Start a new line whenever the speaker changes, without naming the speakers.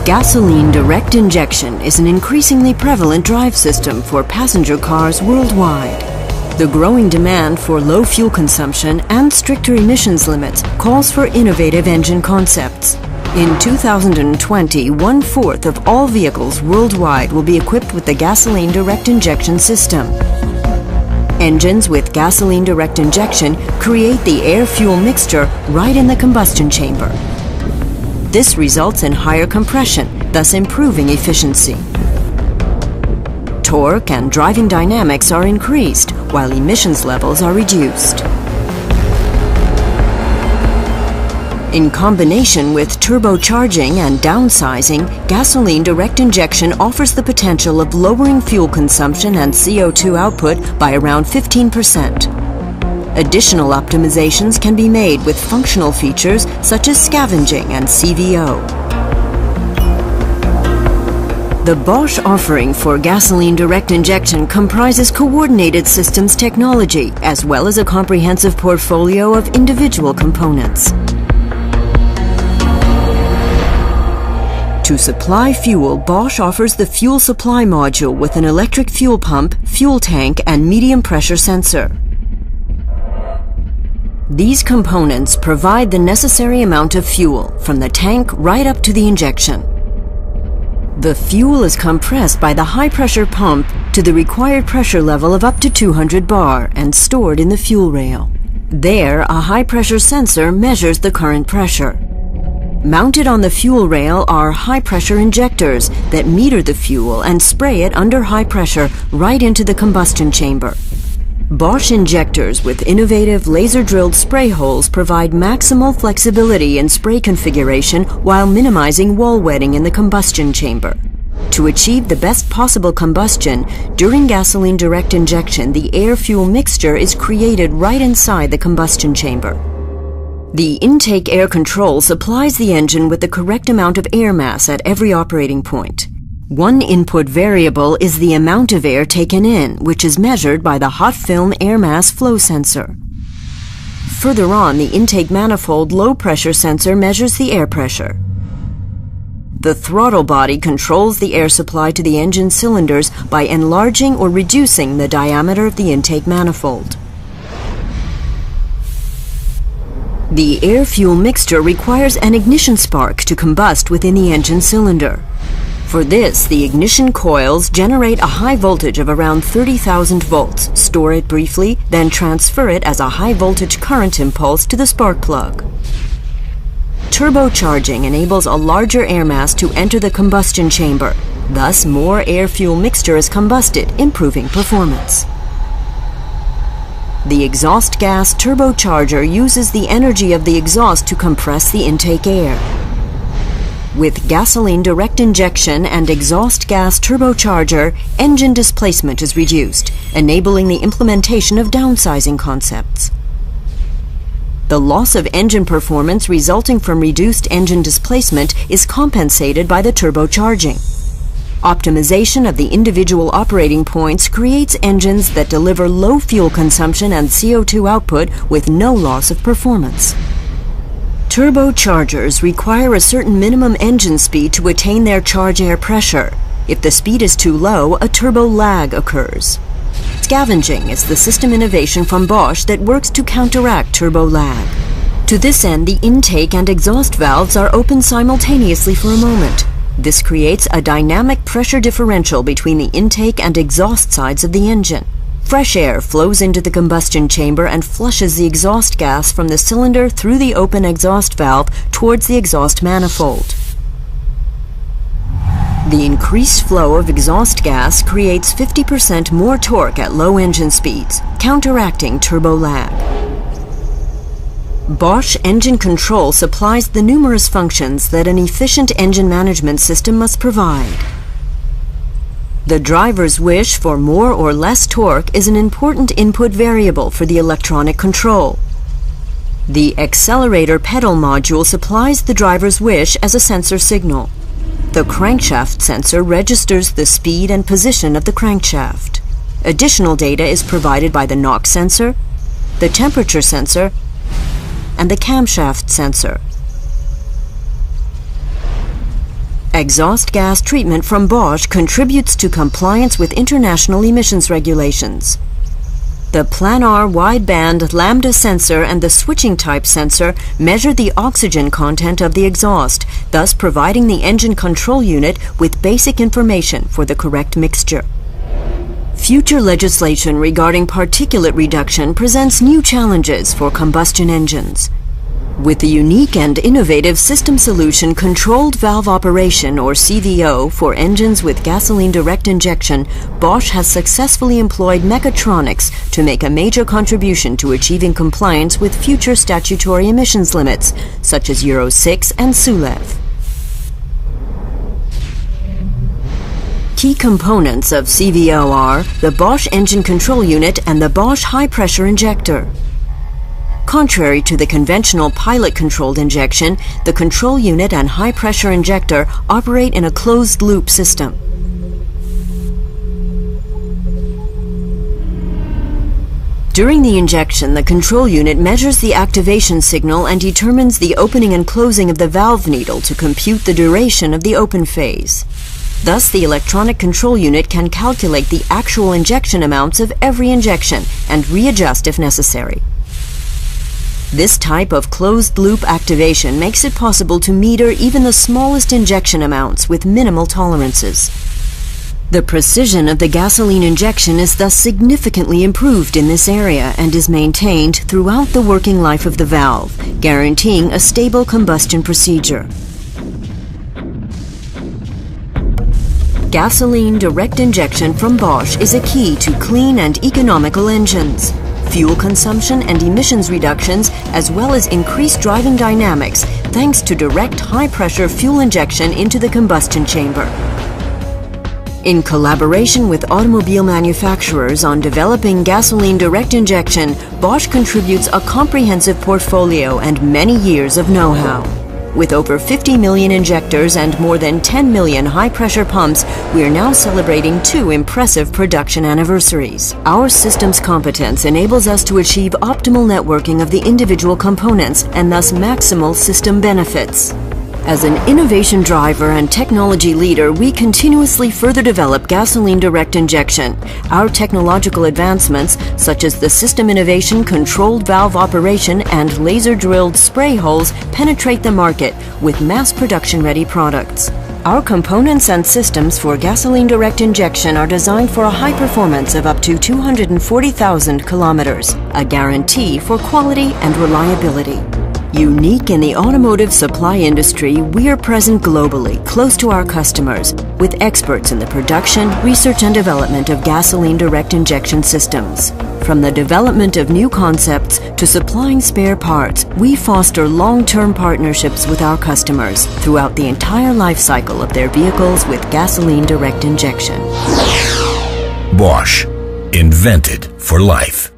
Gasoline direct injection is an increasingly prevalent drive system for passenger cars worldwide. The growing demand for low fuel consumption and stricter emissions limits calls for innovative engine concepts. In 2020, 1/4 of all vehicles worldwide will be equipped with the gasoline direct injection system. Engines with gasoline direct injection create the air-fuel mixture right in the combustion chamber. This results in higher compression, thus improving efficiency. Torque and driving dynamics are increased, while emissions levels are reduced. In combination with turbocharging and downsizing, gasoline direct injection offers the potential of lowering fuel consumption and CO2 output by around 15%. Additional optimizations can be made with functional features such as scavenging and CVO. The Bosch offering for gasoline direct injection comprises coordinated systems technology, as well as a comprehensive portfolio of individual components. To supply fuel, Bosch offers the fuel supply module with an electric fuel pump, fuel tank, and medium pressure sensor. These components provide the necessary amount of fuel, from the tank right up to the injection. The fuel is compressed by the high-pressure pump to the required pressure level of up to 200 bar and stored in the fuel rail. There, a high-pressure sensor measures the current pressure. Mounted on the fuel rail are high-pressure injectors that meter the fuel and spray it under high pressure right into the combustion chamber. Bosch injectors with innovative laser-drilled spray holes provide maximal flexibility in spray configuration while minimizing wall wetting in the combustion chamber. To achieve the best possible combustion, during gasoline direct injection, the air-fuel mixture is created right inside the combustion chamber. The intake air control supplies the engine with the correct amount of air mass at every operating point. One input variable is the amount of air taken in, which is measured by the hot film air mass flow sensor. Further on, the intake manifold low-pressure sensor measures the air pressure. The throttle body controls the air supply to the engine cylinders by enlarging or reducing the diameter of the intake manifold. The air-fuel mixture requires an ignition spark to combust within the engine cylinder. For this, the ignition coils generate a high voltage of around 30,000 volts, store it briefly, then transfer it as a high-voltage current impulse to the spark plug. Turbocharging enables a larger air mass to enter the combustion chamber. Thus, more air-fuel mixture is combusted, improving performance. The exhaust gas turbocharger uses the energy of the exhaust to compress the intake air. With gasoline direct injection and exhaust gas turbocharger, engine displacement is reduced, enabling the implementation of downsizing concepts. The loss of engine performance resulting from reduced engine displacement is compensated by the turbocharging. Optimization of the individual operating points creates engines that deliver low fuel consumption and CO2 output with no loss of performance. Turbochargers require a certain minimum engine speed to attain their charge air pressure. If the speed is too low, a turbo lag occurs. Scavenging is the system innovation from Bosch that works to counteract turbo lag. To this end, the intake and exhaust valves are open simultaneously for a moment. This creates a dynamic pressure differential between the intake and exhaust sides of the engine. Fresh air flows into the combustion chamber and flushes the exhaust gas from the cylinder through the open exhaust valve towards the exhaust manifold. The increased flow of exhaust gas creates 50% more torque at low engine speeds, counteracting turbo lag. Bosch Engine Control supplies the numerous functions that an efficient engine management system must provide. The driver's wish for more or less torque is an important input variable for the electronic control. The accelerator pedal module supplies the driver's wish as a sensor signal. The crankshaft sensor registers the speed and position of the crankshaft. Additional data is provided by the knock sensor, the temperature sensor, and the camshaft sensor. Exhaust gas treatment from Bosch contributes to compliance with international emissions regulations. The planar wideband lambda sensor and the switching type sensor measure the oxygen content of the exhaust, thus providing the engine control unit with basic information for the correct mixture. Future legislation regarding particulate reduction presents new challenges for combustion engines. With the unique and innovative System Solution Controlled Valve Operation, or CVO, for engines with gasoline direct injection, Bosch has successfully employed mechatronics to make a major contribution to achieving compliance with future statutory emissions limits, such as Euro 6 and SULEV. Key components of CVO are the Bosch engine control unit and the Bosch high-pressure injector. Contrary to the conventional pilot-controlled injection, the control unit and high-pressure injector operate in a closed-loop system. During the injection, the control unit measures the activation signal and determines the opening and closing of the valve needle to compute the duration of the open phase. Thus, the electronic control unit can calculate the actual injection amounts of every injection and readjust if necessary. This type of closed-loop activation makes it possible to meter even the smallest injection amounts with minimal tolerances. The precision of the gasoline injection is thus significantly improved in this area and is maintained throughout the working life of the valve, guaranteeing a stable combustion procedure. Gasoline direct injection from Bosch is a key to clean and economical engines. Fuel consumption and emissions reductions, as well as increased driving dynamics thanks to direct high-pressure fuel injection into the combustion chamber. In collaboration with automobile manufacturers on developing gasoline direct injection, Bosch contributes a comprehensive portfolio and many years of know-how. With over 50 million injectors and more than 10 million high-pressure pumps, we are now celebrating 2 impressive production anniversaries. Our system's competence enables us to achieve optimal networking of the individual components and thus maximal system benefits. As an innovation driver and technology leader, we continuously further develop gasoline direct injection. Our technological advancements, such as the System Innovation Controlled Valve Operation and laser-drilled spray holes, penetrate the market with mass production-ready products. Our components and systems for gasoline direct injection are designed for a high performance of up to 240,000 kilometers, a guarantee for quality and reliability. Unique in the automotive supply industry, we are present globally, close to our customers, with experts in the production, research and development of gasoline direct injection systems. From the development of new concepts to supplying spare parts, we foster long-term partnerships with our customers throughout the entire life cycle of their vehicles with gasoline direct injection.
Bosch, invented for life.